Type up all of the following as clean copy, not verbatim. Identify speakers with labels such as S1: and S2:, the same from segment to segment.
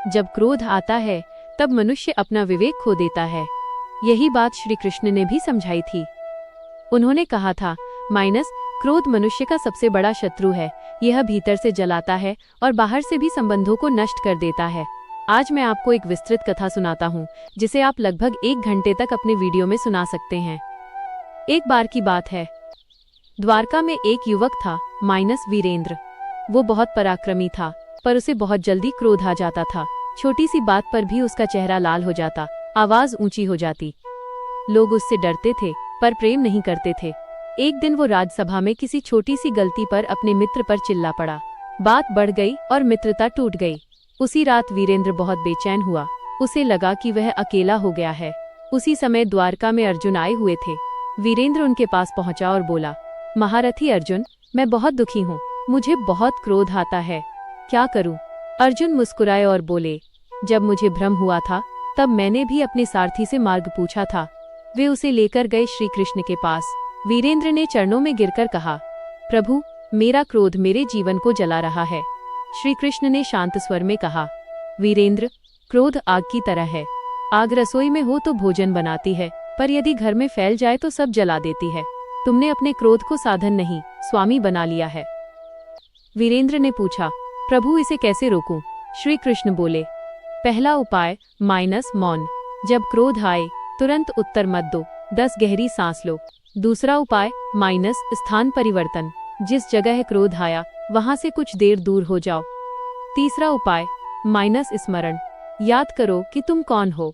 S1: जब क्रोध आता है तब मनुष्य अपना विवेक खो देता है। यही बात श्री कृष्ण ने भी समझाई थी। उन्होंने कहा था क्रोध मनुष्य का सबसे बड़ा शत्रु है। यह भीतर से जलाता है और बाहर से भी संबंधों को नष्ट कर देता है। आज मैं आपको एक विस्तृत कथा सुनाता हूँ जिसे आप लगभग 1 घंटे तक अपने वीडियो में सुना सकते हैं। एक बार की बात है, द्वारका में एक युवक था वीरेंद्र। वो बहुत पराक्रमी था, पर उसे बहुत जल्दी क्रोध आ जाता था। छोटी सी बात पर भी उसका चेहरा लाल हो जाता, आवाज ऊंची हो जाती। लोग उससे डरते थे पर प्रेम नहीं करते थे। एक दिन वो राजसभा में किसी छोटी सी गलती पर अपने मित्र पर चिल्ला पड़ा। बात बढ़ गई और मित्रता टूट गई। उसी रात वीरेंद्र बहुत बेचैन हुआ। उसे लगा कि वह अकेला हो गया है। उसी समय द्वारका में अर्जुन आए हुए थे। वीरेंद्र उनके पास पहुंचा और बोला, महारथी अर्जुन, मैं बहुत दुखी हूँ। मुझे बहुत क्रोध आता है, क्या करूँ? अर्जुन मुस्कुराए और बोले, जब मुझे भ्रम हुआ था तब मैंने भी अपने सारथी से मार्ग पूछा था। वे उसे लेकर गए श्री कृष्ण के पास। वीरेंद्र ने चरणों में गिरकर कहा, प्रभु, मेरा क्रोध मेरे जीवन को जला रहा है। श्री कृष्ण ने शांत स्वर में कहा, वीरेंद्र, क्रोध आग की तरह है। आग रसोई में हो तो भोजन बनाती है, पर यदि घर में फैल जाए तो सब जला देती है। तुमने अपने क्रोध को साधन नहीं, स्वामी बना लिया है। वीरेंद्र ने पूछा, प्रभु, इसे कैसे रोकूं? श्री कृष्ण बोले, पहला उपाय मौन। जब क्रोध आए तुरंत उत्तर मत दो, 10 गहरी सांस लो। दूसरा उपाय स्थान परिवर्तन। जिस जगह क्रोध आया वहां से कुछ देर दूर हो जाओ। तीसरा उपाय स्मरण। याद करो कि तुम कौन हो।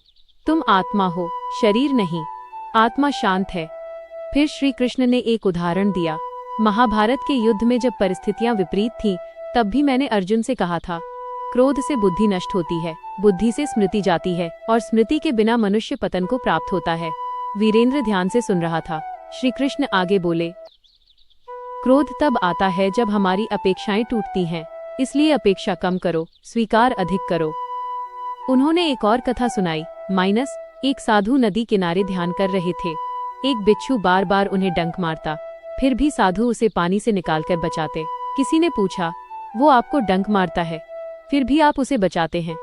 S1: तुम आत्मा हो, शरीर नहीं। आत्मा शांत है। फिर श्री कृष्ण ने एक उदाहरण दिया। महाभारत के युद्ध में जब परिस्थितियां विपरीत थीं, तब भी मैंने अर्जुन से कहा था, क्रोध से बुद्धि नष्ट होती है, बुद्धि से स्मृति जाती है और स्मृति के बिना मनुष्य पतन को प्राप्त होता है। वीरेंद्र ध्यान से सुन रहा था। श्री कृष्ण आगे बोले, क्रोध तब आता है जब हमारी अपेक्षाएं टूटती हैं, इसलिए अपेक्षा कम करो, स्वीकार अधिक करो। उन्होंने एक और कथा सुनाई। एक साधु नदी किनारे ध्यान कर रहे थे। एक बिच्छू बार बार उन्हें डंक मारता, फिर भी साधु उसे पानी से निकालकर बचाते। किसी ने पूछा, वो आपको डंक मारता है, फिर भी आप उसे बचाते हैं?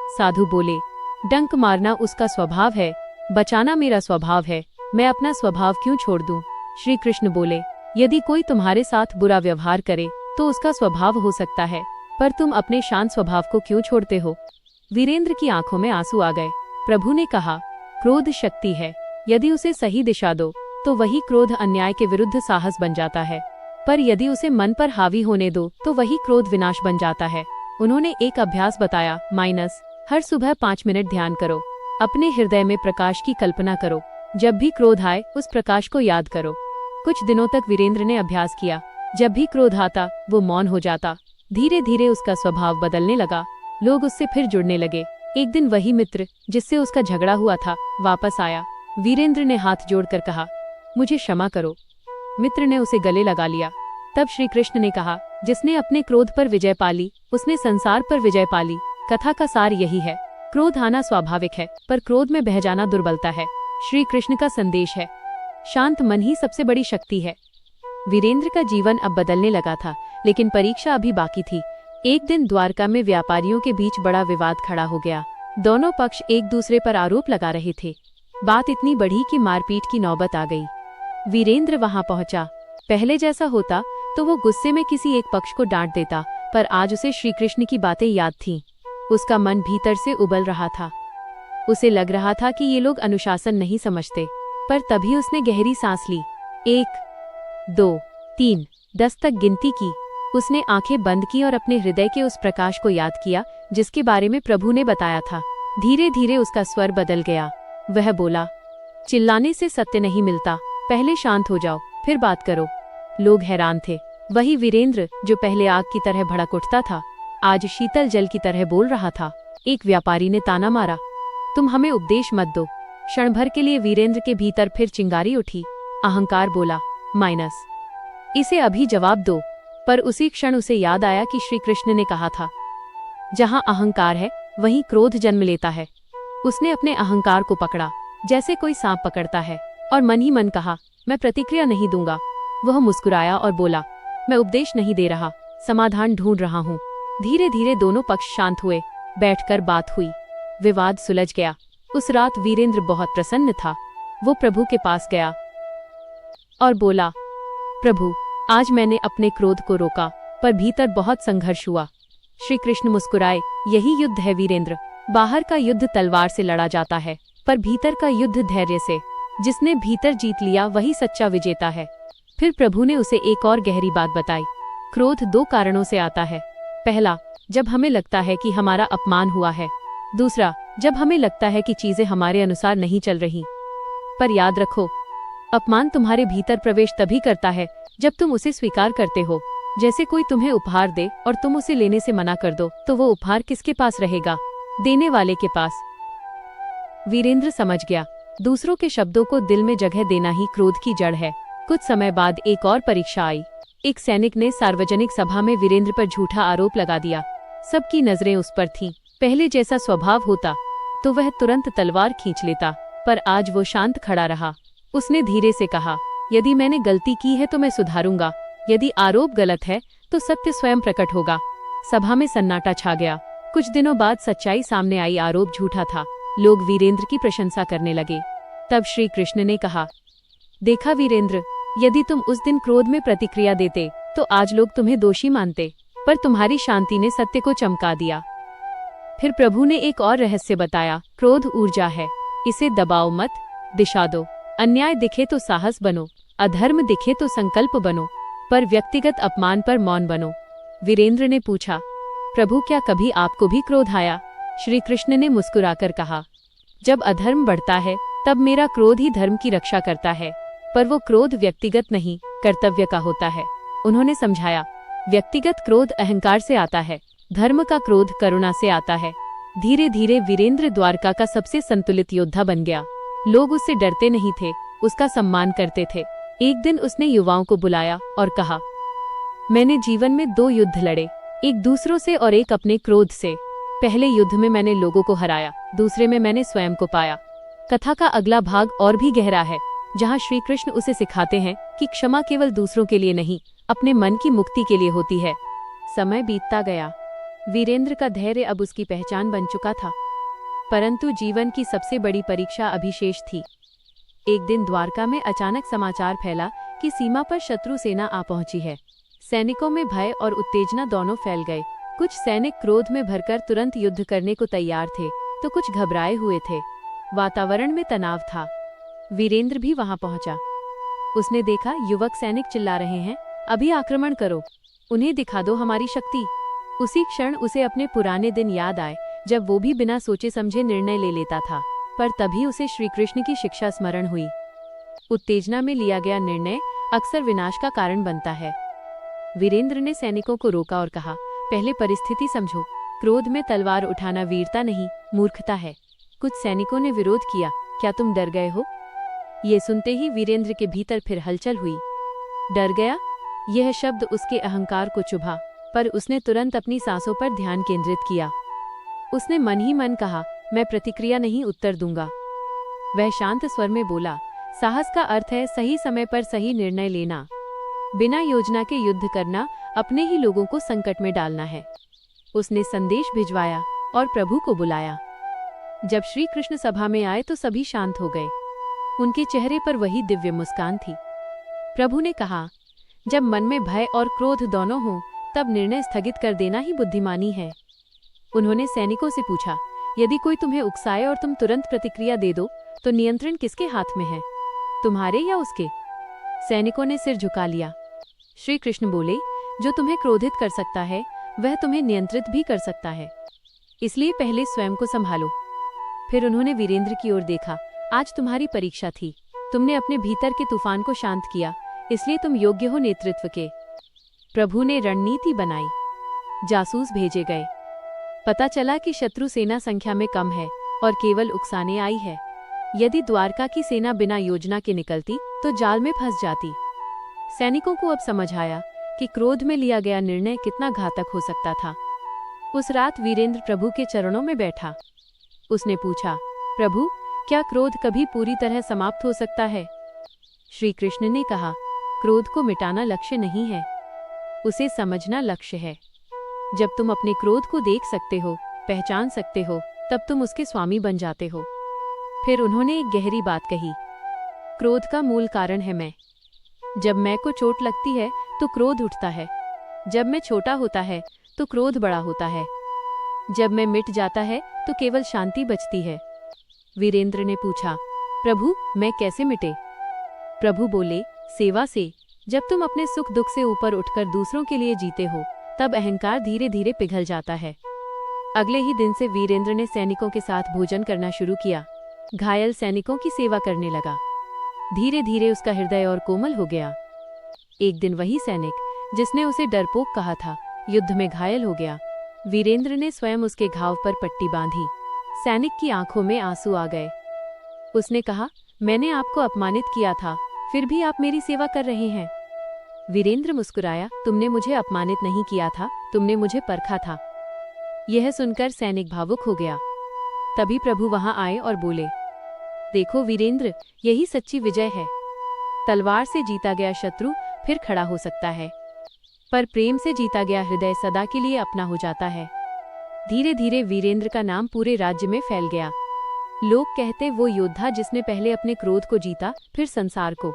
S1: साधु बोले, डंक मारना उसका स्वभाव है, बचाना मेरा स्वभाव है। मैं अपना स्वभाव क्यों छोड़ दूं? श्री कृष्ण बोले, यदि कोई तुम्हारे साथ बुरा व्यवहार करे तो उसका स्वभाव हो सकता है, पर तुम अपने शांत स्वभाव को क्यों छोड़ते हो? वीरेंद्र की आंखों में आंसू आ गए। प्रभु ने कहा, क्रोध शक्ति है, यदि उसे सही दिशा दो तो वही क्रोध अन्याय के विरुद्ध साहस बन जाता है, पर यदि उसे मन पर हावी होने दो तो वही क्रोध विनाश बन जाता है। उन्होंने एक अभ्यास बताया, हर सुबह 5 मिनट ध्यान करो। अपने हृदय में प्रकाश की कल्पना करो। जब भी क्रोध आए उस प्रकाश को याद करो। कुछ दिनों तक वीरेंद्र ने अभ्यास किया। जब भी क्रोध आता वो मौन हो जाता। धीरे धीरे उसका स्वभाव बदलने लगा। लोग उससे फिर जुड़ने लगे। एक दिन वही मित्र जिससे उसका झगड़ा हुआ था वापस आया। वीरेंद्र ने हाथ जोड़कर कहा, मुझे क्षमा करो। मित्र ने उसे गले लगा लिया। तब श्री कृष्ण ने कहा, जिसने अपने क्रोध पर विजय पाली उसने संसार पर विजय पाली। कथा का सार यही है, क्रोध आना स्वाभाविक है, पर क्रोध में बह जाना दुर्बलता है। श्री कृष्ण का संदेश है, शांत मन ही सबसे बड़ी शक्ति है। वीरेंद्र का जीवन अब बदलने लगा था, लेकिन परीक्षा अभी बाकी थी। एक दिन द्वारका में व्यापारियों के बीच बड़ा विवाद खड़ा हो गया। दोनों पक्ष एक दूसरे पर आरोप लगा रहे थे। बात इतनी बढ़ी कि मारपीट की नौबत आ गई। वीरेंद्र वहां पहुंचा। पहले जैसा होता तो वो गुस्से में किसी एक पक्ष को डांट देता, पर आज उसे श्री कृष्ण की बातें याद थीं। उसका मन भीतर से उबल रहा था। उसे लग रहा था कि ये लोग अनुशासन नहीं समझते, पर तभी उसने गहरी सांस ली। 1, 2, 3, 10 तक गिनती की। उसने आंखें बंद की और अपने हृदय के उस प्रकाश को याद किया जिसके बारे में प्रभु ने बताया था। धीरे धीरे उसका स्वर बदल गया। वह बोला, चिल्लाने से सत्य नहीं मिलता, पहले शांत हो जाओ फिर बात करो। लोग हैरान थे। वही वीरेंद्र जो पहले आग की तरह भड़क उठता था, आज शीतल जल की तरह बोल रहा था। एक व्यापारी ने ताना मारा, तुम हमें उपदेश मत दो। क्षण भर के लिए वीरेंद्र के भीतर फिर चिंगारी उठी। अहंकार बोला, इसे अभी जवाब दो। पर उसी क्षण उसे याद आया कि श्री कृष्ण ने कहा था, जहां अहंकार है वहीं क्रोध जन्म लेता है। उसने अपने अहंकार को पकड़ा जैसे कोई सांप पकड़ता है और मन ही मन कहा, मैं प्रतिक्रिया नहीं दूंगा। वह मुस्कुराया और बोला, मैं उपदेश नहीं दे रहा, समाधान ढूंढ रहा हूँ। धीरे धीरे दोनों पक्ष शांत हुए। बैठकर बात हुई। विवाद सुलझ गया। उस रात वीरेंद्र बहुत प्रसन्न था। वो प्रभु के पास गया और बोला, प्रभु, आज मैंने अपने क्रोध को रोका, पर भीतर बहुत संघर्ष हुआ। श्री कृष्ण मुस्कुराए, यही युद्ध है वीरेंद्र। बाहर का युद्ध तलवार से लड़ा जाता है, पर भीतर का युद्ध धैर्य से। जिसने भीतर जीत लिया वही सच्चा विजेता है। फिर प्रभु ने उसे एक और गहरी बात बताई। क्रोध 2 कारणों से आता है। पहला, जब हमें लगता है कि हमारा अपमान हुआ है। दूसरा, जब हमें लगता है कि चीजें हमारे अनुसार नहीं चल रही। पर याद रखो, अपमान तुम्हारे भीतर प्रवेश तभी करता है जब तुम उसे स्वीकार करते हो। जैसे कोई तुम्हें उपहार दे और तुम उसे लेने से मना कर दो, तो वो उपहार किसके पास रहेगा? देने वाले के पास। वीरेंद्र समझ गया, दूसरों के शब्दों को दिल में जगह देना ही क्रोध की जड़ है। कुछ समय बाद एक और परीक्षा आई। एक सैनिक ने सार्वजनिक सभा में वीरेंद्र पर झूठा आरोप लगा दिया। सबकी नजरें उस पर थीं। पहले जैसा स्वभाव होता तो वह तुरंत तलवार खींच लेता, पर आज वो शांत खड़ा रहा। उसने धीरे से कहा, यदि मैंने गलती की है तो मैं सुधारूंगा। यदि आरोप गलत है तो सत्य स्वयं प्रकट होगा। सभा में सन्नाटा छा गया। कुछ दिनों बाद सच्चाई सामने आई, आरोप झूठा था। लोग वीरेंद्र की प्रशंसा करने लगे। तब श्री कृष्ण ने कहा, देखा वीरेंद्र, यदि तुम उस दिन क्रोध में प्रतिक्रिया देते तो आज लोग तुम्हें दोषी मानते, पर तुम्हारी शांति ने सत्य को चमका दिया। फिर प्रभु ने एक और रहस्य बताया, क्रोध ऊर्जा है, इसे दबाओ मत, दिशा दो। अन्याय दिखे तो साहस बनो, अधर्म दिखे तो संकल्प बनो, पर व्यक्तिगत अपमान पर मौन बनो। वीरेंद्र ने पूछा, प्रभु, क्या कभी आपको भी क्रोध आया? श्री कृष्ण ने मुस्कुराकर कहा, जब अधर्म बढ़ता है तब मेरा क्रोध ही धर्म की रक्षा करता है, पर वो क्रोध व्यक्तिगत नहीं, कर्तव्य का होता है। उन्होंने समझाया, व्यक्तिगत क्रोध अहंकार से आता है, धर्म का क्रोध करुणा से आता है। धीरे धीरे वीरेंद्र द्वारका का सबसे संतुलित योद्धा बन गया। लोग उससे डरते नहीं थे, उसका सम्मान करते थे। एक दिन उसने युवाओं को बुलाया और कहा, मैंने जीवन में 2 युद्ध लड़े, एक दूसरों से और एक अपने क्रोध से। पहले युद्ध में मैंने लोगों को हराया, दूसरे में मैंने स्वयं को पाया। कथा का अगला भाग और भी गहरा है, जहाँ श्री कृष्ण उसे सिखाते हैं कि क्षमा केवल दूसरों के लिए नहीं, अपने मन की मुक्ति के लिए होती है। समय बीतता गया। वीरेंद्र का धैर्य अब उसकी पहचान बन चुका था, परंतु जीवन की सबसे बड़ी परीक्षा अभी शेष थी। एक दिन द्वारका में अचानक समाचार फैला कि सीमा पर शत्रु सेना आ पहुंची है। सैनिकों में भय और उत्तेजना दोनों फैल गए। कुछ सैनिक क्रोध में भरकर तुरंत युद्ध करने को तैयार थे, तो कुछ घबराए हुए थे। वातावरण में तनाव था। वीरेंद्र भी वहां पहुंचा। उसने देखा युवक सैनिक चिल्ला रहे हैं, अभी आक्रमण करो, उन्हें दिखा दो हमारी शक्ति। उसी क्षण उसे अपने पुराने दिन याद आए, जब वो भी बिना सोचे समझे निर्णय ले लेता था। पर तभी उसे श्री कृष्ण की शिक्षा स्मरण हुई। उत्तेजना में लिया गया निर्णय अक्सर विनाश का कारण बनता है। वीरेंद्र ने सैनिकों को रोका और कहा, पहले परिस्थिति समझो, क्रोध में तलवार उठाना वीरता नहीं, मूर्खता है। कुछ सैनिकों ने विरोध किया, क्या तुम डर गए हो? ये सुनते ही वीरेंद्र के भीतर फिर हलचल हुई। डर गया? यह शब्द उसके अहंकार को चुभा, पर उसने तुरंत अपनी सांसों पर ध्यान केंद्रित किया। उसने मन ही मन कहा, मैं प्रतिक्रिया नहीं, उत्तर दूंगा। वह शांत स्वर में बोला, साहस का अर्थ है सही समय पर सही निर्णय लेना। बिना योजना के युद्ध करना अपने ही लोगों को संकट में डालना है। उसने संदेश भिजवाया और प्रभु को बुलाया। जब श्री कृष्ण सभा में आए तो सभी शांत हो गए। उनके चेहरे पर वही दिव्य मुस्कान थी। प्रभु ने कहा, जब मन में भय और क्रोध दोनों हों, तब निर्णय स्थगित कर देना ही बुद्धिमानी है। उन्होंने सैनिकों से पूछा, यदि कोई तुम्हें उकसाए और तुम तुरंत प्रतिक्रिया दे दो, तो नियंत्रण किसके हाथ में है, तुम्हारे या उसके? सैनिकों ने सिर झुका लिया। श्री कृष्ण बोले, जो तुम्हें क्रोधित कर सकता है वह तुम्हें नियंत्रित भी कर सकता है, इसलिए पहले स्वयं को संभालो। फिर उन्होंने वीरेंद्र की ओर देखा, आज तुम्हारी परीक्षा थी। तुमने अपने भीतर के तूफान को शांत किया, इसलिए तुम योग्य हो नेतृत्व के। प्रभु ने रणनीति बनाई। जासूस भेजे गए। पता चला कि शत्रु सेना संख्या में कम है और केवल उकसाने आई है। यदि द्वारका की सेना बिना योजना के निकलती तो जाल में फंस जाती। सैनिकों को अब समझ आया कि क्रोध में लिया गया निर्णय कितना घातक हो सकता था। उस रात वीरेंद्र प्रभु के चरणों में बैठा। उसने पूछा, प्रभु, क्या क्रोध कभी पूरी तरह समाप्त हो सकता है? श्री कृष्ण ने कहा, क्रोध को मिटाना लक्ष्य नहीं है, उसे समझना लक्ष्य है। जब तुम अपने क्रोध को देख सकते हो पहचान सकते हो, तब तुम उसके स्वामी बन जाते हो। फिर उन्होंने एक गहरी बात कही, क्रोध का मूल कारण है मैं। जब मैं को चोट लगती है तो क्रोध उठता है। जब मैं छोटा होता है तो क्रोध बड़ा होता है। जब मैं मिट जाता है तो केवल शांति बचती है। वीरेंद्र ने पूछा, प्रभु मैं कैसे मिटे? प्रभु बोले, सेवा से। जब तुम अपने सुख दुख से ऊपर उठकर दूसरों के लिए जीते हो, तब अहंकार धीरे धीरे पिघल जाता है। अगले ही दिन से वीरेंद्र ने सैनिकों के साथ भोजन करना शुरू किया। घायल सैनिकों की सेवा करने लगा। धीरे धीरे उसका हृदय और कोमल हो गया। एक दिन वही सैनिक जिसने उसे डरपोक कहा था, युद्ध में घायल हो गया। वीरेंद्र ने स्वयं उसके घाव पर पट्टी बांधी। सैनिक की आंखों में आंसू आ गए। उसने कहा, मैंने आपको अपमानित किया था, फिर भी आप मेरी सेवा कर रहे हैं। वीरेंद्र मुस्कुराया, तुमने मुझे अपमानित नहीं किया था, तुमने मुझे परखा था। यह सुनकर सैनिक भावुक हो गया। तभी प्रभु वहां आए और बोले, देखो वीरेंद्र, यही सच्ची विजय है। तलवार से जीता गया शत्रु फिर खड़ा हो सकता है, पर प्रेम से जीता गया हृदय सदा के लिए अपना हो जाता है। धीरे धीरे वीरेंद्र का नाम पूरे राज्य में फैल गया। लोग कहते, वो योद्धा जिसने पहले अपने क्रोध को जीता, फिर संसार को।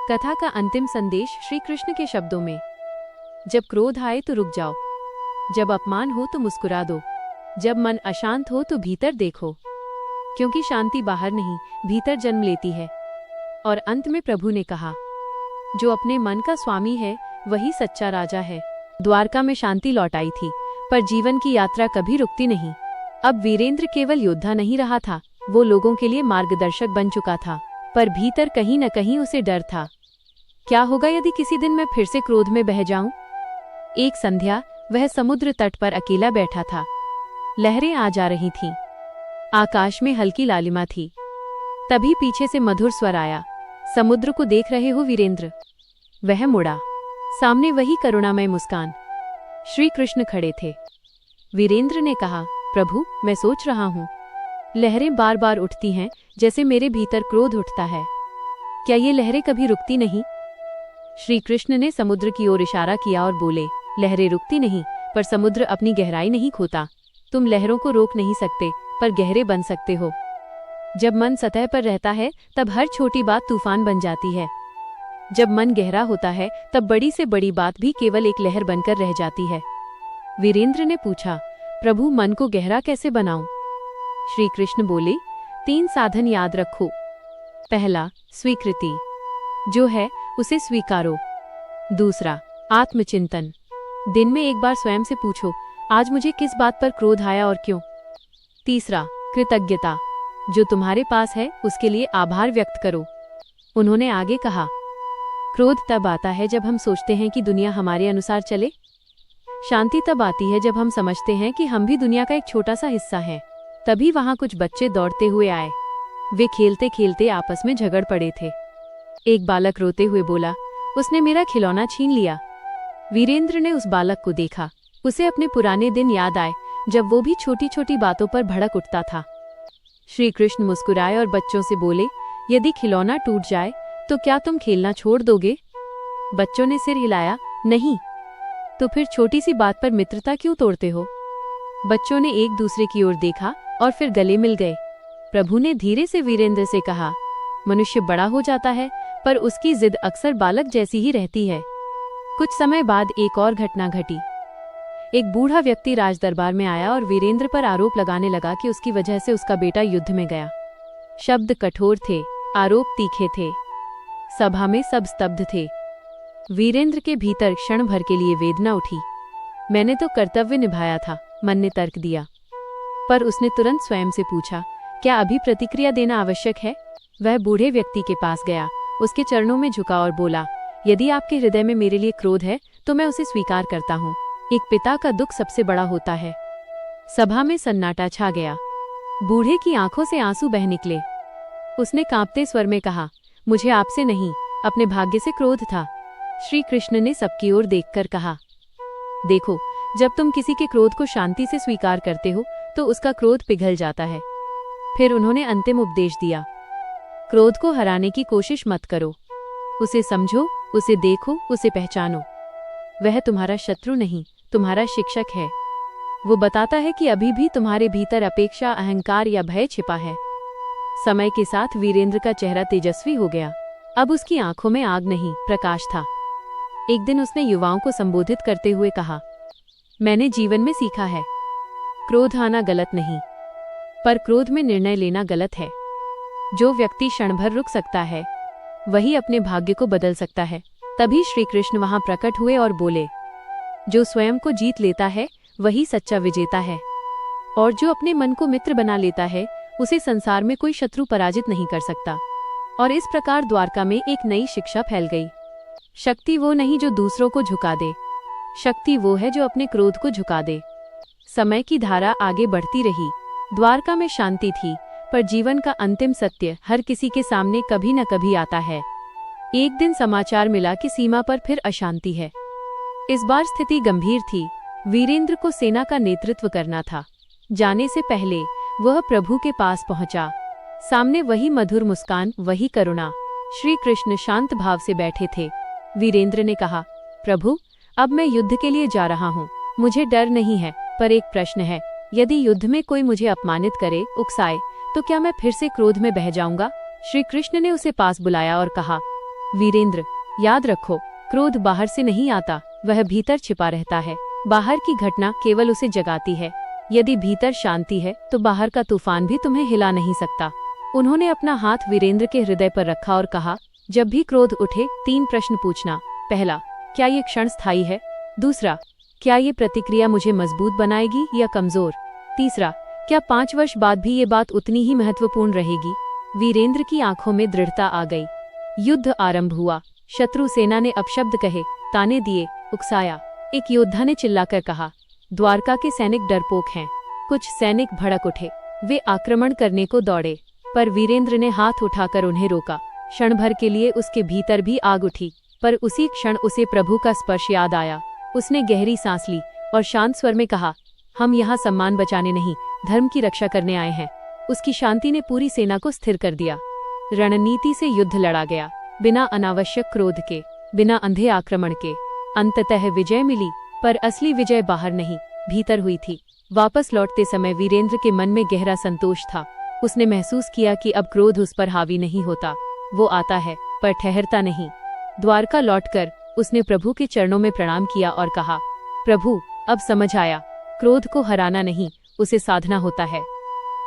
S1: कथा का अंतिम संदेश श्री कृष्ण के शब्दों में, जब क्रोध आए तो रुक जाओ, जब अपमान हो तो मुस्कुरा दो, जब मन अशांत हो तो भीतर देखो, क्योंकि शांति बाहर नहीं, भीतर जन्म लेती है। और अंत में प्रभु ने कहा, जो अपने मन का स्वामी है वही सच्चा राजा है। द्वारका में शांति लौट आई थी, पर जीवन की यात्रा कभी रुकती नहीं। अब वीरेंद्र केवल योद्धा नहीं रहा था, वो लोगों के लिए मार्गदर्शक बन चुका था, पर भीतर कहीं न कहीं उसे डर था। क्या होगा यदि किसी दिन मैं फिर से क्रोध में बह जाऊं? एक संध्या वह समुद्र तट पर अकेला बैठा था। लहरें आ जा रही थीं। आकाश में हल्की लालिमा थी। तभी पीछे से मधुर स्वर आया, समुद्र को देख रहे हो वीरेंद्र? वह मुड़ा। सामने वही करुणामय मुस्कान। श्री कृष्ण खड़े थे। वीरेंद्र ने कहा, प्रभु मैं सोच रहा हूं, लहरें बार बार उठती हैं जैसे मेरे भीतर क्रोध उठता है। क्या ये लहरें कभी रुकती नहीं? श्री कृष्ण ने समुद्र की ओर इशारा किया और बोले, लहरें रुकती नहीं, पर समुद्र अपनी गहराई नहीं खोता। तुम लहरों को रोक नहीं सकते, पर गहरे बन सकते हो। जब मन सतह पर रहता है तब हर छोटी बात तूफान बन जाती है। जब मन गहरा होता है तब बड़ी से बड़ी बात भी केवल एक लहर बनकर रह जाती है। वीरेंद्र ने पूछा, प्रभु मन को गहरा कैसे बनाऊं? श्री कृष्ण बोले, 3 साधन याद रखो। पहला, स्वीकृति, जो है उसे स्वीकारो। दूसरा, आत्मचिंतन, दिन में एक बार स्वयं से पूछो, आज मुझे किस बात पर क्रोध आया और क्यों। तीसरा, कृतज्ञता, जो तुम्हारे पास है उसके लिए आभार व्यक्त करो। उन्होंने आगे कहा, क्रोध तब आता है जब हम सोचते हैं कि दुनिया हमारे अनुसार चले। शांति तब आती है जब हम समझते हैं कि हम भी दुनिया का एक छोटा सा हिस्सा हैं। तभी वहां कुछ बच्चे दौड़ते हुए आए। वे खेलते खेलते आपस में झगड़ पड़े थे। एक बालक रोते हुए बोला, उसने मेरा खिलौना छीन लिया। वीरेंद्र ने उस बालक को देखा। उसे अपने पुराने दिन याद आए, जब वो भी छोटी छोटी बातों पर भड़क उठता था। श्री कृष्ण मुस्कुराए और बच्चों से बोले, यदि खिलौना टूट जाए तो क्या तुम खेलना छोड़ दोगे? बच्चों ने सिर हिलाया, नहीं। तो फिर छोटी सी बात पर मित्रता क्यों तोड़ते हो? बच्चों ने एक दूसरे की ओर देखा और फिर गले मिल गए। प्रभु ने धीरे से वीरेंद्र से कहा, मनुष्य बड़ा हो जाता है, पर उसकी जिद अक्सर बालक जैसी ही रहती है। कुछ समय बाद एक और घटना घटी। एक बूढ़ा व्यक्ति राज दरबार में आया और वीरेंद्र पर आरोप लगाने लगा कि उसकी वजह से उसका बेटा युद्ध में गया। शब्द कठोर थे, आरोप तीखे थे। सभा में सब स्तब्ध थे। वीरेंद्र के भीतर क्षण भर के लिए वेदना उठी। मैंने तो कर्तव्य निभाया था, मन ने तर्क दिया। पर उसने तुरंत स्वयं से पूछा, क्या अभी प्रतिक्रिया देना आवश्यक है? वह बूढ़े व्यक्ति के पास गया, उसके चरणों में झुका और बोला, यदि आपके हृदय में मेरे लिए क्रोध है तो मैं उसे स्वीकार करता हूँ। एक पिता का दुख सबसे बड़ा होता है। सभा में सन्नाटा छा गया। बूढ़े की आंखों से आंसू बह निकले। उसने कांपते स्वर में कहा, मुझे आपसे नहीं, अपने भाग्य से क्रोध था। श्री कृष्ण ने सबकी ओर देखकर कहा, देखो, जब तुम किसी के क्रोध को शांति से स्वीकार करते हो तो उसका क्रोध पिघल जाता है। फिर उन्होंने अंतिम उपदेश दिया, क्रोध को हराने की कोशिश मत करो। उसे समझो, उसे देखो, उसे पहचानो। वह तुम्हारा शत्रु नहीं, तुम्हारा शिक्षक है। वो बताता है कि अभी भी तुम्हारे भीतर अपेक्षा, अहंकार या भय छिपा है। समय के साथ वीरेंद्र का चेहरा तेजस्वी हो गया। अब उसकी आंखों में आग नहीं, प्रकाश था। एक दिन उसने युवाओं को संबोधित करते हुए कहा, मैंने जीवन में सीखा है, क्रोध आना गलत नहीं, पर क्रोध में निर्णय लेना गलत है। जो व्यक्ति क्षण भर रुक सकता है, वही अपने भाग्य को बदल सकता है। तभी श्री कृष्ण वहां प्रकट हुए और बोले, जो स्वयं को जीत लेता है वही सच्चा विजेता है, और जो अपने मन को मित्र बना लेता है उसे संसार में कोई शत्रु पराजित नहीं कर सकता। और इस प्रकार द्वारका में एक नई शिक्षा फैल गई। शक्ति वो नहीं जो दूसरों को झुका दे, शक्ति वो है जो अपने क्रोध को झुका दे। समय की धारा आगे बढ़ती रही। द्वारका में शांति थी, पर जीवन का अंतिम सत्य हर किसी के सामने कभी न कभी आता है। एक दिन समाचार मिला कि सीमा पर फिर अशांति है। इस बार स्थिति गंभीर थी। वीरेंद्र को सेना का नेतृत्व करना था। जाने से पहले वह प्रभु के पास पहुंचा। सामने वही मधुर मुस्कान, वही करुणा। श्री कृष्ण शांत भाव से बैठे थे। वीरेंद्र ने कहा, प्रभु, अब मैं युद्ध के लिए जा रहा हूँ। मुझे डर नहीं है, पर एक प्रश्न है। यदि युद्ध में कोई मुझे अपमानित करे, उकसाए, तो क्या मैं फिर से क्रोध में बह जाऊंगा? श्री कृष्ण ने उसे पास बुलाया और कहा, वीरेंद्र, याद रखो, क्रोध बाहर से नहीं आता, वह भीतर छिपा रहता है। बाहर की घटना केवल उसे जगाती है। यदि भीतर शांति है तो बाहर का तूफान भी तुम्हें हिला नहीं सकता। उन्होंने अपना हाथ वीरेंद्र के हृदय पर रखा और कहा, जब भी क्रोध उठे 3 प्रश्न पूछना। पहला, क्या ये क्षण स्थायी है? दूसरा, क्या ये प्रतिक्रिया मुझे मजबूत बनाएगी या कमजोर? तीसरा, क्या 5 वर्ष बाद भी ये बात उतनी ही महत्वपूर्ण रहेगी? वीरेंद्र की आंखों में दृढ़ता आ गई। युद्ध आरंभ हुआ। शत्रु सेना ने अपशब्द कहे, ताने दिए, उकसाया। एक योद्धा ने चिल्लाकर कहा, द्वारका के सैनिक डरपोक हैं। कुछ सैनिक भड़क उठे। वे आक्रमण करने को दौड़े, पर वीरेंद्र ने हाथ उठाकर उन्हें रोका। क्षण भर के लिए उसके भीतर भी आग उठी, पर उसी क्षण उसे प्रभु का स्पर्श याद आया। उसने गहरी सांस ली और शांत स्वर में कहा, हम यहाँ सम्मान बचाने नहीं, धर्म की रक्षा करने आए हैं। उसकी शांति ने पूरी सेना को स्थिर कर दिया। रणनीति से युद्ध लड़ा गया, बिना अनावश्यक क्रोध के, बिना अंधे आक्रमण के। अंततः विजय मिली, पर असली विजय बाहर नहीं, भीतर हुई थी। वापस लौटते समय वीरेंद्र के मन में गहरा संतोष था। उसने महसूस किया कि अब क्रोध उस पर हावी नहीं होता। वो आता है, पर ठहरता नहीं। द्वारका लौटकर उसने प्रभु के चरणों में प्रणाम किया और कहा, प्रभु, अब समझ आया, क्रोध को हराना नहीं, उसे साधना होता है।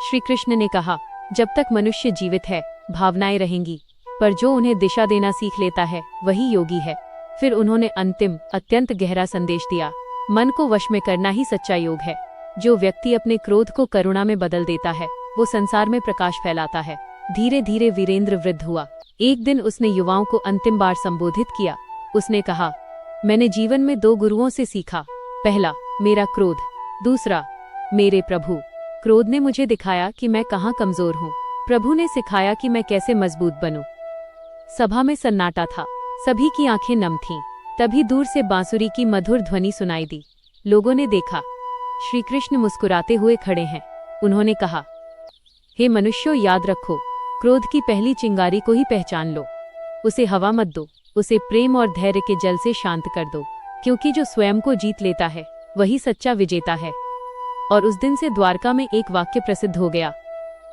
S1: श्री कृष्ण ने कहा, जब तक मनुष्य जीवित है, भावनाएं रहेंगी, पर जो उन्हें दिशा देना सीख लेता है, वही योगी है। फिर उन्होंने अंतिम, अत्यंत गहरा संदेश दिया, मन को वश में करना ही सच्चा योग है। जो व्यक्ति अपने क्रोध को करुणा में बदल देता है, वो संसार में प्रकाश फैलाता है। धीरे धीरे वीरेंद्र वृद्ध हुआ। एक दिन उसने युवाओं को अंतिम बार संबोधित किया। उसने कहा, मैंने जीवन में 2 गुरुओं से सीखा। पहला, मेरा क्रोध। दूसरा, मेरे प्रभु। क्रोध ने मुझे दिखाया कि मैं कहाँ कमजोर हूँ। प्रभु ने सिखाया कि मैं कैसे मजबूत बनूं। सभा में सन्नाटा था। सभी की आंखें नम थीं। तभी दूर से बांसुरी की मधुर ध्वनि सुनाई दी। लोगों ने देखा, श्री कृष्ण मुस्कुराते हुए खड़े हैं। उन्होंने कहा, हे मनुष्यों, याद रखो, क्रोध की पहली चिंगारी को ही पहचान लो। उसे हवा मत दो, उसे प्रेम और धैर्य के जल से शांत कर दो, क्योंकि जो स्वयं को जीत लेता है, वही सच्चा विजेता है। और उस दिन से द्वारका में एक वाक्य प्रसिद्ध हो गया,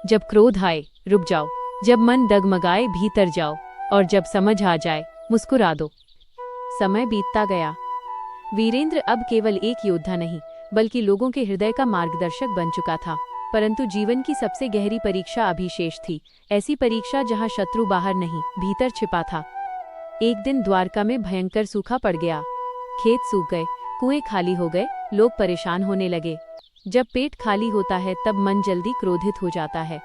S1: जब क्रोध आए, रुक जाओ, जब मन डगमगाए, भीतर जाओ, और जब समझ आ जाए, मुस्कुरा दो। समय बीतता गया। वीरेंद्र अब केवल एक योद्धा नहीं, बल्कि लोगों के हृदय का मार्गदर्शक बन चुका था। परंतु जीवन की सबसे गहरी परीक्षा अभी शेष थी। ऐसी परीक्षा जहां शत्रु बाहर नहीं, भीतर छिपा था। एक दिन द्वारका में भयंकर सूखा पड़ गया। खेत सूख गए, कुएं खाली हो गए, लोग परेशान होने लगे। जब पेट खाली होता है, तब मन जल्दी क्रोधित हो जाता है।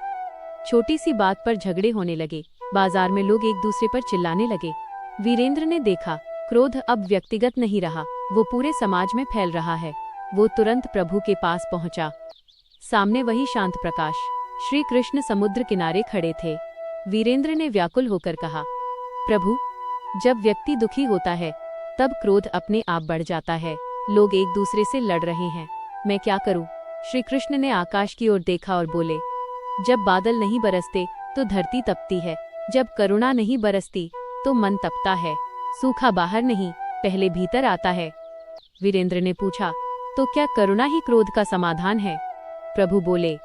S1: छोटी सी बात पर झगड़े होने लगे। बाजार में लोग एक दूसरे पर चिल्लाने लगे। वीरेंद्र ने देखा, क्रोध अब व्यक्तिगत नहीं रहा, वो पूरे समाज में फैल रहा है। वो तुरंत प्रभु के पास पहुंचा। सामने वही शांत प्रकाश। श्री कृष्ण समुद्र किनारे खड़े थे। वीरेंद्र ने व्याकुल होकर कहा, प्रभु, जब व्यक्ति दुखी होता है, तब क्रोध अपने आप बढ़ जाता है। लोग एक दूसरे से लड़ रहे हैं, मैं क्या करूं? श्री कृष्ण ने आकाश की ओर देखा और बोले, जब बादल नहीं बरसते तो धरती तपती है, जब करुणा नहीं बरसती तो मन तपता है। सूखा बाहर नहीं, पहले भीतर आता है। वीरेंद्र ने पूछा, तो क्या करुणा ही क्रोध का समाधान है? प्रभु बोले,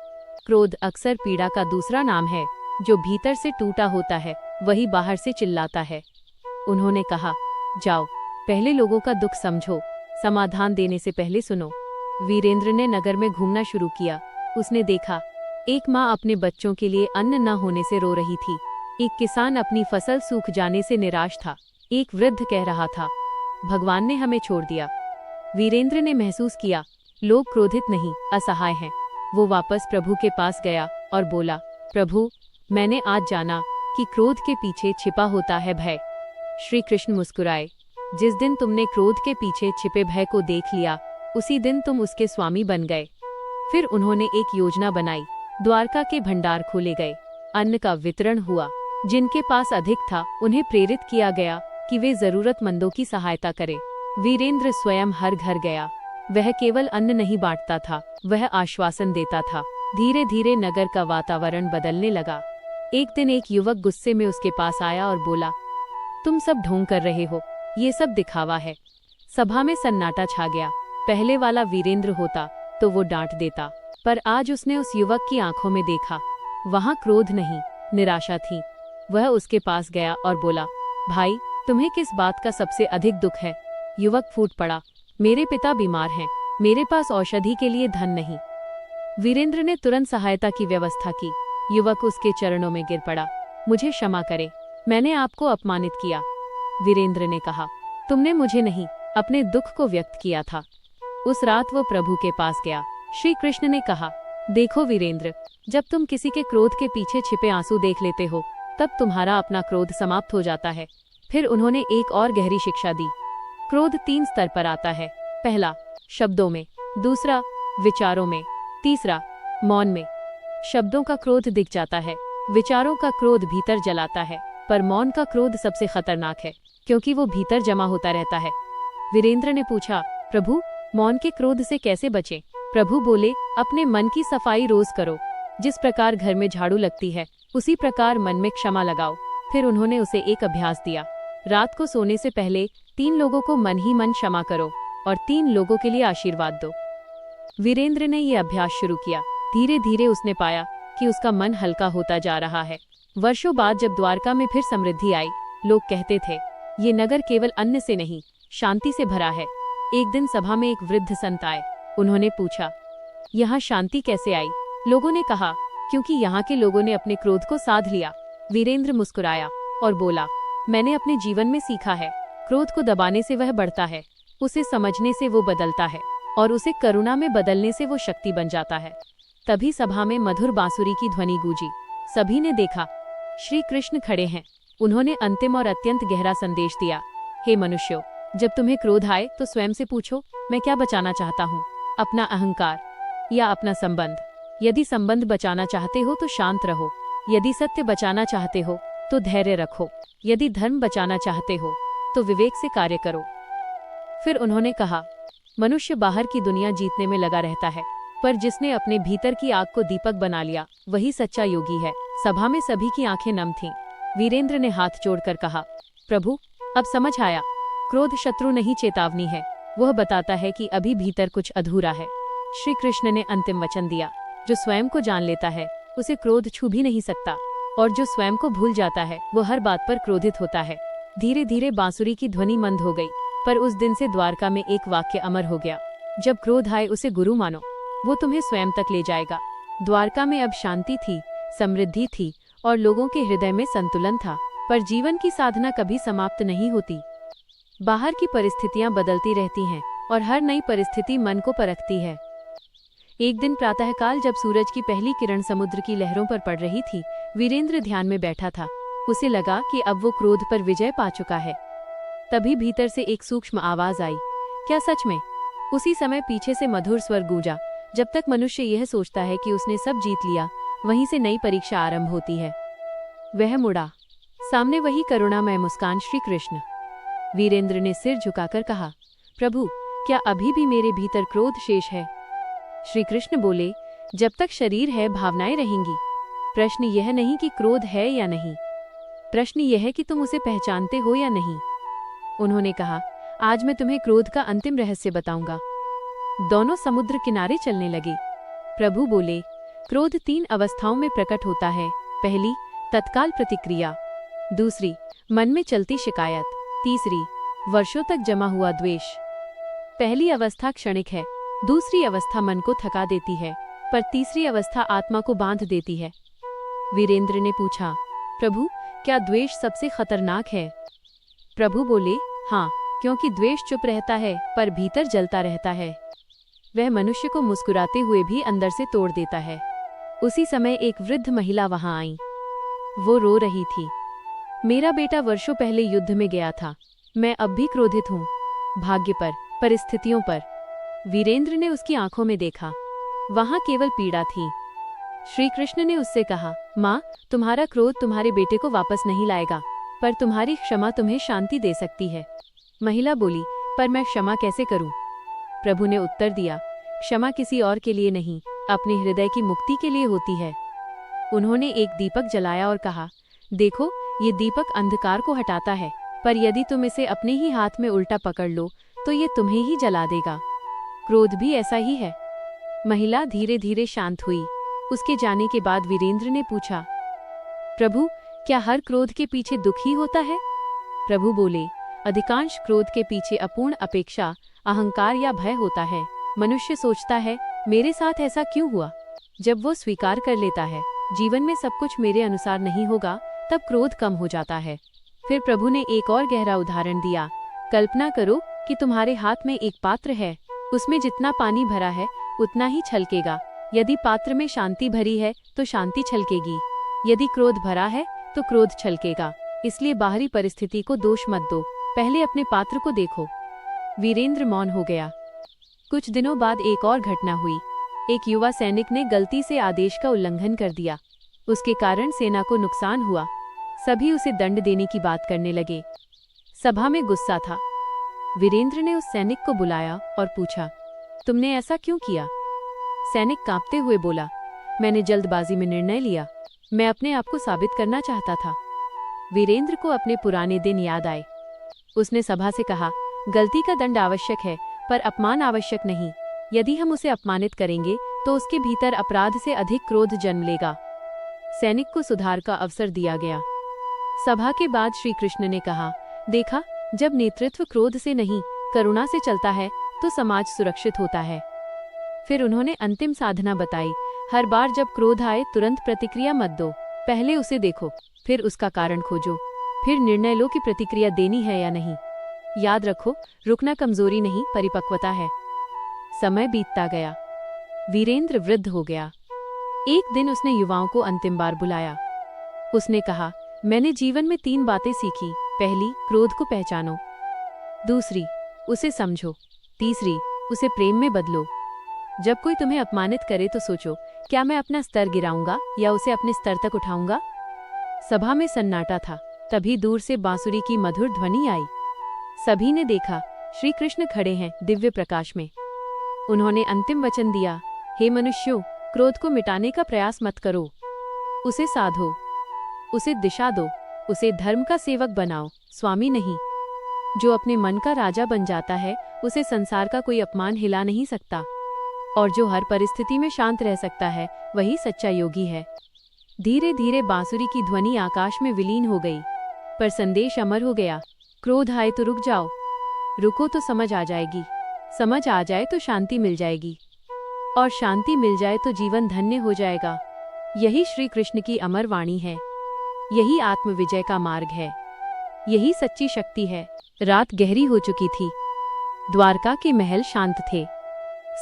S1: क्रोध अक्सर पीड़ा का दूसरा नाम है। जो भीतर से टूटा होता है वही बाहर से चिल्लाता है। उन्होंने कहा, जाओ, पहले लोगों का दुख समझो, समाधान देने से पहले सुनो। वीरेंद्र ने नगर में घूमना शुरू किया। उसने देखा, एक माँ अपने बच्चों के लिए अन्न न होने से रो रही थी। एक किसान अपनी फसल सूख जाने से निराश था। एक वृद्ध कह रहा था, भगवान ने हमें छोड़ दिया। वीरेंद्र ने महसूस किया, लोग क्रोधित नहीं, असहाय हैं। वो वापस प्रभु के पास गया और बोला, प्रभु, मैंने आज जाना कि क्रोध के पीछे छिपा होता है भय। श्री कृष्ण मुस्कुराए, जिस दिन तुमने क्रोध के पीछे छिपे भय को देख लिया, उसी दिन तुम उसके स्वामी बन गए। फिर उन्होंने एक योजना बनाई। द्वारका के भंडार खोले गए, अन्न का वितरण हुआ। जिनके पास अधिक था उन्हें प्रेरित किया गया कि वे जरूरतमंदों की सहायता करें। वीरेंद्र स्वयं हर घर गया। वह केवल अन्न नहीं बांटता था, वह आश्वासन देता था। धीरे धीरे नगर का वातावरण बदलने लगा। एक दिन एक युवक गुस्से में उसके पास आया और बोला, तुम सब ढोंग कर रहे हो, ये सब दिखावा है। सभा में सन्नाटा छा गया। पहले वाला वीरेंद्र होता तो वो डांट देता, पर आज उसने उस युवक की आंखों में देखा, वहां क्रोध नहीं, निराशा थी। वह उसके पास गया और बोला, भाई, तुम्हें किस बात का सबसे अधिक दुख है? युवक फूट पड़ा, मेरे पिता बीमार हैं, मेरे पास औषधि के लिए धन नहीं। वीरेंद्र ने तुरंत सहायता की व्यवस्था की। युवक उसके चरणों में गिर पड़ा, मुझे क्षमा करें, मैंने आपको अपमानित किया। वीरेंद्र ने कहा, तुमने मुझे नहीं, अपने दुख को व्यक्त किया था। उस रात वो प्रभु के पास गया। श्री कृष्ण ने कहा, देखो वीरेंद्र, जब तुम किसी के क्रोध के पीछे छिपे आंसू देख लेते हो, तब तुम्हारा अपना क्रोध समाप्त हो जाता है। फिर उन्होंने एक और गहरी शिक्षा दी। क्रोध 3 स्तर पर आता है। पहला, शब्दों में, दूसरा, विचारों में, तीसरा, मौन में। शब्दों का क्रोध दिख जाता है, विचारों का क्रोध भीतर जलाता है, पर मौन का क्रोध सबसे खतरनाक है, क्योंकि वो भीतर जमा होता रहता है। वीरेंद्र ने पूछा, प्रभु, मौन के क्रोध से कैसे बचें? प्रभु बोले, अपने मन की सफाई रोज करो। जिस प्रकार घर में झाड़ू लगती है, उसी प्रकार मन में क्षमा लगाओ। फिर उन्होंने उसे एक अभ्यास दिया। रात को सोने से पहले 3 लोगों को मन ही मन क्षमा करो और 3 लोगों के लिए आशीर्वाद दो। वीरेंद्र ने ये अभ्यास शुरू किया। धीरे धीरे उसने पाया कि उसका मन हल्का होता जा रहा है। वर्षों बाद जब द्वारका में फिर समृद्धि आई, लोग कहते थे, ये नगर केवल अन्न से नहीं, शांति से भरा है। एक दिन सभा में एक वृद्ध संत आए। उन्होंने पूछा, यहाँ शांति कैसे आई? लोगों ने कहा, क्योंकि यहाँ के लोगों ने अपने क्रोध को साध लिया। वीरेंद्र मुस्कुराया और बोला, मैंने अपने जीवन में सीखा है, क्रोध को दबाने से वह बढ़ता है, उसे समझने से वो बदलता है, और उसे करुणा में बदलने से वो शक्ति बन जाता है। तभी सभा में मधुर बांसुरी की ध्वनि गूंजी। सभी ने देखा, श्री कृष्ण खड़े हैं। उन्होंने अंतिम और अत्यंत गहरा संदेश दिया। हे मनुष्यों, जब तुम्हें क्रोध आए तो स्वयं से पूछो, मैं क्या बचाना चाहता हूँ, अपना अहंकार या अपना संबंध? यदि संबंध बचाना चाहते हो तो शांत रहो। यदि सत्य बचाना चाहते हो तो धैर्य रखो। यदि धर्म बचाना चाहते हो तो विवेक से कार्य करो। फिर उन्होंने कहा, मनुष्य बाहर की दुनिया जीतने में लगा रहता है, पर जिसने अपने भीतर की आग को दीपक बना लिया, वही सच्चा योगी है। सभा में सभी की आंखें नम थीं। वीरेंद्र ने हाथ जोड़कर कहा, प्रभु, अब समझ आया, क्रोध शत्रु नहीं, चेतावनी है। वह बताता है कि अभी भीतर कुछ अधूरा है। श्री कृष्ण ने अंतिम वचन दिया, जो स्वयं को जान लेता है उसे क्रोध छू भी नहीं सकता, और जो स्वयं को भूल जाता है वो हर बात पर क्रोधित होता है। धीरे धीरे बांसुरी की ध्वनि मंद हो गई, पर उस दिन से द्वारका में एक वाक्य अमर हो गया, जब क्रोध आए उसे गुरु मानो, वो तुम्हें स्वयं तक ले जाएगा। द्वारका में अब शांति थी, समृद्धि थी और लोगों के हृदय में संतुलन था। पर जीवन की साधना कभी समाप्त नहीं होती। बाहर की परिस्थितियां बदलती रहती हैं और हर नई परिस्थिति मन को परखती है। एक दिन प्रातःकाल जब सूरज की पहली किरण समुद्र की लहरों पर पड़ रही थी, वीरेंद्र ध्यान में बैठा था। उसे लगा कि अब वो क्रोध पर विजय पा चुका है। तभी भीतर से एक सूक्ष्म आवाज आई, क्या सच में? उसी समय पीछे से मधुर स्वर गूंजा, जब तक मनुष्य यह सोचता है कि उसने सब जीत लिया, वहीं से नई परीक्षा आरंभ होती है। वह मुड़ा, सामने वही करुणामय मुस्कान, श्री कृष्ण। वीरेंद्र ने सिर झुकाकर कहा, प्रभु, क्या अभी भी मेरे भीतर क्रोध शेष है? श्री कृष्ण बोले, जब तक शरीर है भावनाएं रहेंगी। प्रश्न यह नहीं कि क्रोध है या नहीं, प्रश्न यह है कि तुम उसे पहचानते हो या नहीं। उन्होंने कहा, आज मैं तुम्हें क्रोध का अंतिम रहस्य बताऊंगा। दोनों समुद्र किनारे चलने लगे। प्रभु बोले, क्रोध 3 अवस्थाओं में प्रकट होता है। पहली, तत्काल प्रतिक्रिया। दूसरी, मन में चलती शिकायत। तीसरी, वर्षों तक जमा हुआ द्वेष। पहली अवस्था क्षणिक है, दूसरी अवस्था मन को थका देती है, पर तीसरी अवस्था आत्मा को बांध देती है। वीरेंद्र ने पूछा, प्रभु, क्या द्वेष सबसे खतरनाक है? प्रभु बोले, हाँ, क्योंकि द्वेष चुप रहता है पर भीतर जलता रहता है। वह मनुष्य को मुस्कुराते हुए भी अंदर से तोड़ देता है। उसी समय एक वृद्ध महिला वहां आई। वो रो रही थी। मेरा बेटा वर्षों पहले युद्ध में गया था। मैं अब भी क्रोधित हूँ, भाग्य पर, परिस्थितियों पर। वीरेंद्र ने उसकी आंखों में देखा, वहां केवल पीड़ा थी। श्री कृष्ण ने उससे कहा, माँ, तुम्हारा क्रोध तुम्हारे बेटे को वापस नहीं लाएगा, पर तुम्हारी क्षमा तुम्हें शांति दे सकती है। महिला बोली, पर मैं क्षमा कैसे करूं? प्रभु ने उत्तर दिया, क्षमा किसी और के लिए नहीं, अपने हृदय की मुक्ति के लिए होती है। उन्होंने एक दीपक जलाया और कहा, देखो, ये दीपक अंधकार को हटाता है, पर यदि तुम इसे अपने ही हाथ में उल्टा पकड़ लो तो ये तुम्हें ही जला देगा। क्रोध भी ऐसा ही है। महिला धीरे धीरे शांत हुई। उसके जाने के बाद वीरेंद्र ने पूछा, प्रभु, क्या हर क्रोध के पीछे दुख ही होता है? प्रभु बोले, अधिकांश क्रोध के पीछे अपूर्ण अपेक्षा, अहंकार या भय होता है। मनुष्य सोचता है, मेरे साथ ऐसा क्यों हुआ? जब वो स्वीकार कर लेता है, जीवन में सब कुछ मेरे अनुसार नहीं होगा, तब क्रोध कम हो जाता है। फिर प्रभु ने एक और गहरा उदाहरण दिया। कल्पना करो कि तुम्हारे हाथ में एक पात्र है, उसमें जितना पानी भरा है उतना ही छलकेगा। यदि पात्र में शांति भरी है तो शांति छलकेगी, यदि क्रोध भरा है तो क्रोध छलकेगा। इसलिए बाहरी परिस्थिति को दोष मत दो, पहले अपने पात्र को देखो। वीरेंद्र मौन हो गया। कुछ दिनों बाद एक और घटना हुई। एक युवा सैनिक ने गलती से आदेश का उल्लंघन कर दिया। उसके कारण सेना को नुकसान हुआ। सभी उसे दंड देने की बात करने लगे। सभा में गुस्सा था। वीरेंद्र ने उस सैनिक को बुलाया और पूछा, तुमने ऐसा क्यों किया? सैनिक कांपते हुए बोला, मैंने जल्दबाजी में निर्णय लिया। मैं अपने आप को साबित करना चाहता था। वीरेंद्र को अपने पुराने दिन याद आए। उसने सभा से कहा, गलती का दंड आवश्यक है, पर अपमान आवश्यक नहीं। यदि हम उसे अपमानित करेंगे तो उसके भीतर अपराध से अधिक क्रोध जन्म लेगा। सैनिक को सुधार का अवसर दिया गया। सभा के बाद श्री कृष्ण ने कहा, देखा, जब नेतृत्व क्रोध से नहीं, करुणा से चलता है तो समाज सुरक्षित होता है। फिर उन्होंने अंतिम साधना बताई। हर बार जब क्रोध आए तुरंत प्रतिक्रिया मत दो, पहले उसे देखो, फिर उसका कारण खोजो, फिर निर्णय लो कि प्रतिक्रिया देनी है या नहीं। याद रखो, रुकना कमजोरी नहीं, परिपक्वता है। समय बीतता गया। वीरेंद्र वृद्ध हो गया। एक दिन उसने युवाओं को अंतिम बार बुलाया। उसने कहा, मैंने जीवन में 3 बातें सीखी। पहली, क्रोध को पहचानो। दूसरी, उसे समझो। तीसरी, उसे प्रेम में बदलो। जब कोई तुम्हें अपमानित करे तो सोचो, क्या मैं अपना स्तर गिराऊंगा या उसे अपने स्तर तक उठाऊंगा? सभा में सन्नाटा था। तभी दूर से बांसुरी की मधुर ध्वनि आई। सभी ने देखा, श्री कृष्ण खड़े हैं दिव्य प्रकाश में। उन्होंने अंतिम वचन दिया, हे मनुष्यों, क्रोध को मिटाने का प्रयास मत करो, उसे साधो, उसे दिशा दो, उसे धर्म का सेवक बनाओ, स्वामी नहीं। जो अपने मन का राजा बन जाता है, उसे संसार का कोई अपमान हिला नहीं सकता। और जो हर परिस्थिति में शांत रह सकता है, वही सच्चा योगी है। धीरे धीरे बांसुरी की ध्वनि आकाश में विलीन हो गई, पर संदेश अमर हो गया। क्रोध आए तो रुक जाओ, रुको तो समझ आ जाएगी, समझ आ जाए तो शांति मिल जाएगी, और शांति मिल जाए तो जीवन धन्य हो जाएगा। यही श्री कृष्ण की अमर वाणी है। यही आत्मविजय का मार्ग है। यही सच्ची शक्ति है। रात गहरी हो चुकी थी। द्वारका के महल शांत थे।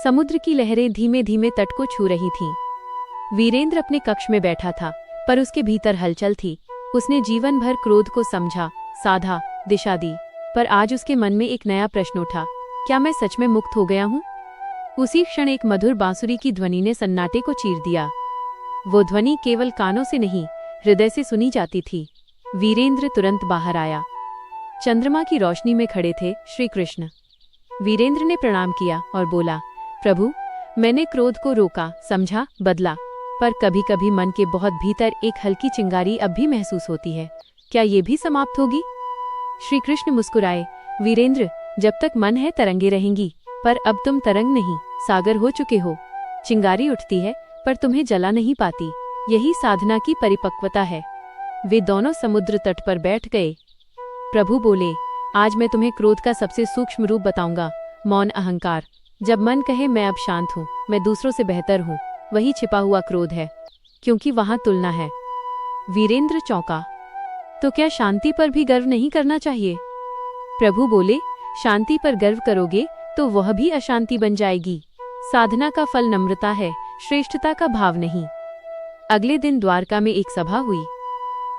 S1: समुद्र की लहरें धीमे धीमे तट को छू रही थीं। वीरेंद्र अपने कक्ष में बैठा था, पर उसके भीतर हलचल थी। उसने जीवन भर क्रोध को समझा, साधा, दिशा दी, पर आज उसके मन में एक नया प्रश्न उठा, क्या मैं सच में मुक्त हो गया हूँ? उसी क्षण एक मधुर बांसुरी की ध्वनि ने सन्नाटे को चीर दिया। वो ध्वनि केवल कानों से नहीं, हृदय से सुनी जाती थी। वीरेंद्र तुरंत बाहर आया। चंद्रमा की रोशनी में खड़े थे श्री कृष्ण। वीरेंद्र ने प्रणाम किया और बोला, प्रभु, मैंने क्रोध को रोका, समझा, बदला, पर कभी कभी मन के बहुत भीतर एक हल्की चिंगारी अब भी महसूस होती है। क्या ये भी समाप्त होगी? श्री कृष्ण मुस्कुराए, वीरेंद्र, जब तक मन है तरंगे रहेंगी। पर अब तुम तरंग नहीं, सागर हो चुके हो। चिंगारी उठती है पर तुम्हें जला नहीं पाती। यही साधना की परिपक्वता है। वे दोनों समुद्र तट पर बैठ गए। प्रभु बोले, आज मैं तुम्हें क्रोध का सबसे सूक्ष्म रूप बताऊंगा, मौन अहंकार। जब मन कहे मैं अब शांत हूँ, मैं दूसरों से बेहतर हूँ, वही छिपा हुआ क्रोध है, क्योंकि वहां तुलना है। वीरेंद्र चौंका। तो क्या शांति पर भी गर्व नहीं करना चाहिए? प्रभु बोले, शांति पर गर्व करोगे तो वह भी अशांति बन जाएगी। साधना का फल नम्रता है, श्रेष्ठता का भाव नहीं। अगले दिन द्वारका में एक सभा हुई।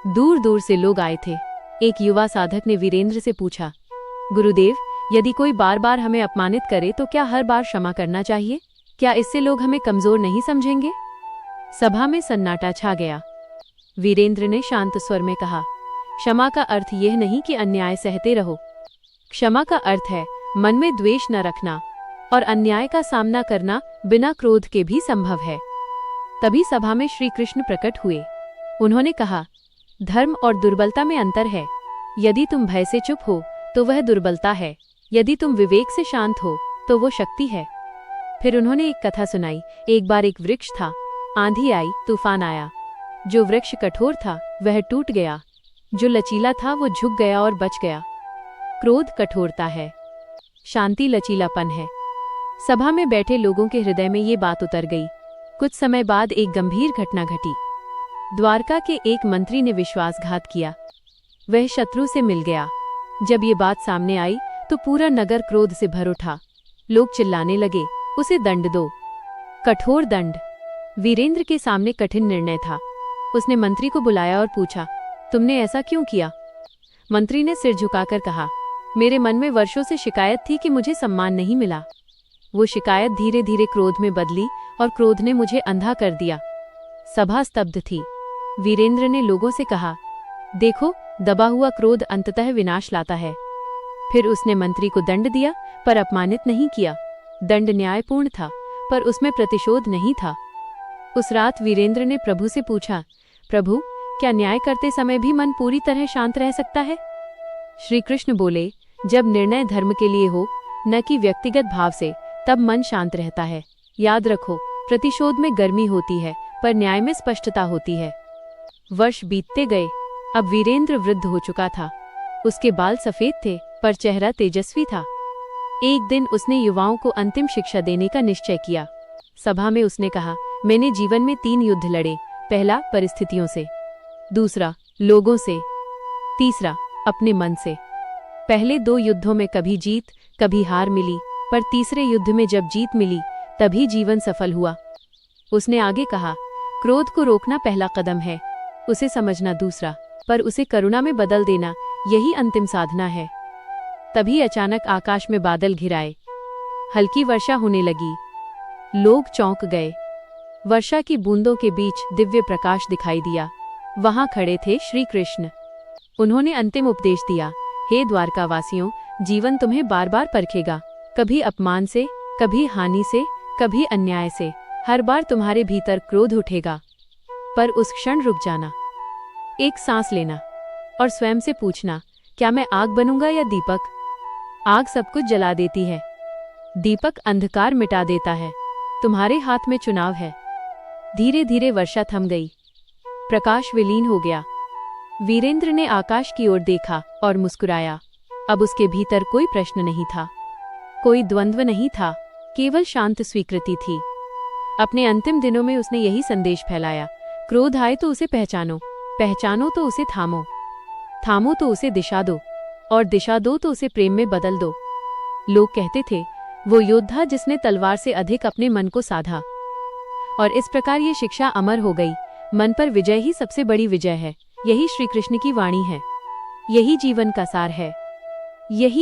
S1: दूर दूर से लोग आए थे। एक युवा साधक ने वीरेंद्र से पूछा, गुरुदेव, यदि कोई बार बार हमें अपमानित करे तो क्या हर बार क्षमा करना चाहिए? क्या इससे लोग हमें कमजोर नहीं समझेंगे? सभा में सन्नाटा छा गया। वीरेंद्र ने शांत स्वर में कहा, क्षमा का अर्थ यह नहीं कि अन्याय सहते रहो। क्षमा का अर्थ है मन में द्वेष न रखना, और अन्याय का सामना करना बिना क्रोध के भी संभव है। तभी सभा में श्री कृष्ण प्रकट हुए। उन्होंने कहा, धर्म और दुर्बलता में अंतर है। यदि तुम भय से चुप हो तो वह दुर्बलता है, यदि तुम विवेक से शांत हो तो वो शक्ति है। फिर उन्होंने एक कथा सुनाई। एक बार एक वृक्ष था, आंधी आई, तूफान आया। जो वृक्ष कठोर था वह टूट गया, जो लचीला था वो झुक गया और बच गया। क्रोध कठोरता है, शांति लचीलापन है। सभा में बैठे लोगों के हृदय में ये बात उतर गई। कुछ समय बाद एक गंभीर घटना घटी। द्वारका के एक मंत्री ने विश्वासघात किया। वह शत्रु से मिल गया। जब ये बात सामने आई तो पूरा नगर क्रोध से भर उठा। लोग चिल्लाने लगे, उसे दंड दो, कठोर दंड। वीरेंद्र के सामने कठिन निर्णय था। उसने मंत्री को बुलाया और पूछा, तुमने ऐसा क्यों किया? मंत्री ने सिर झुकाकर कहा, मेरे मन में वर्षों से शिकायत थी कि मुझे सम्मान नहीं मिला। वो शिकायत धीरे धीरे क्रोध में बदली और क्रोध ने मुझे अंधा कर दिया। सभा स्तब्ध थी। वीरेंद्र ने लोगों से कहा, देखो, दबा हुआ क्रोध अंततः विनाश लाता है। फिर उसने मंत्री को दंड दिया, पर अपमानित नहीं किया। दंड न्यायपूर्ण था, पर उसमें प्रतिशोध नहीं था। उस रात वीरेंद्र ने प्रभु से पूछा, प्रभु, क्या न्याय करते समय भी मन पूरी तरह शांत रह सकता है? श्री कृष्ण बोले, जब निर्णय धर्म के लिए हो, न कि व्यक्तिगत भाव से, तब मन शांत रहता है। याद रखो, प्रतिशोध में गर्मी होती है, पर न्याय में स्पष्टता होती है। वर्ष बीतते गए। अब वीरेंद्र वृद्ध हो चुका था। उसके बाल सफेद थे, पर चेहरा तेजस्वी था। एक दिन उसने युवाओं को अंतिम शिक्षा देने का निश्चय किया। सभा में उसने कहा, मैंने जीवन में 3 युद्ध लड़े। पहला, परिस्थितियों से। दूसरा, लोगों से। तीसरा, अपने मन से। पहले 2 युद्धों में कभी जीत कभी हार मिली, पर तीसरे युद्ध में जब जीत मिली तभी जीवन सफल हुआ। उसने आगे कहा, क्रोध को रोकना पहला कदम है, उसे समझना दूसरा, पर उसे करुणा में बदल देना यही अंतिम साधना है। तभी अचानक आकाश में बादल घिराए। हल्की वर्षा होने लगी। लोग चौंक गए। वर्षा की बूंदों के बीच दिव्य प्रकाश दिखाई दिया। वहां खड़े थे श्री कृष्ण। उन्होंने अंतिम उपदेश दिया, हे द्वारकावासियों, जीवन तुम्हें बार बार परखेगा, कभी अपमान से, कभी हानि से, कभी अन्याय से। हर बार तुम्हारे भीतर क्रोध उठेगा, पर उस क्षण रुक जाना, एक सांस लेना और स्वयं से पूछना, क्या मैं आग बनूंगा या दीपक? आग सब कुछ जला देती है, दीपक अंधकार मिटा देता है। तुम्हारे हाथ में चुनाव है। धीरे धीरे वर्षा थम गई। प्रकाश विलीन हो गया। वीरेंद्र ने आकाश की ओर देखा और मुस्कुराया। अब उसके भीतर कोई प्रश्न नहीं था, कोई द्वंद्व नहीं था, केवल शांत स्वीकृति थी। अपने अंतिम दिनों में उसने यही संदेश फैलाया, क्रोध आए तो उसे पहचानो, पहचानो तो उसे थामो, थामो तो उसे दिशा दो, और दिशा दो तो उसे प्रेम में बदल दो। लोग कहते थे, वो योद्धा जिसने तलवार से अधिक अपने मन को साधा। और इस प्रकार ये शिक्षा अमर हो गई। मन पर विजय ही सबसे बड़ी विजय है। यही श्री कृष्ण की वाणी है, यही जीवन का सार है, यही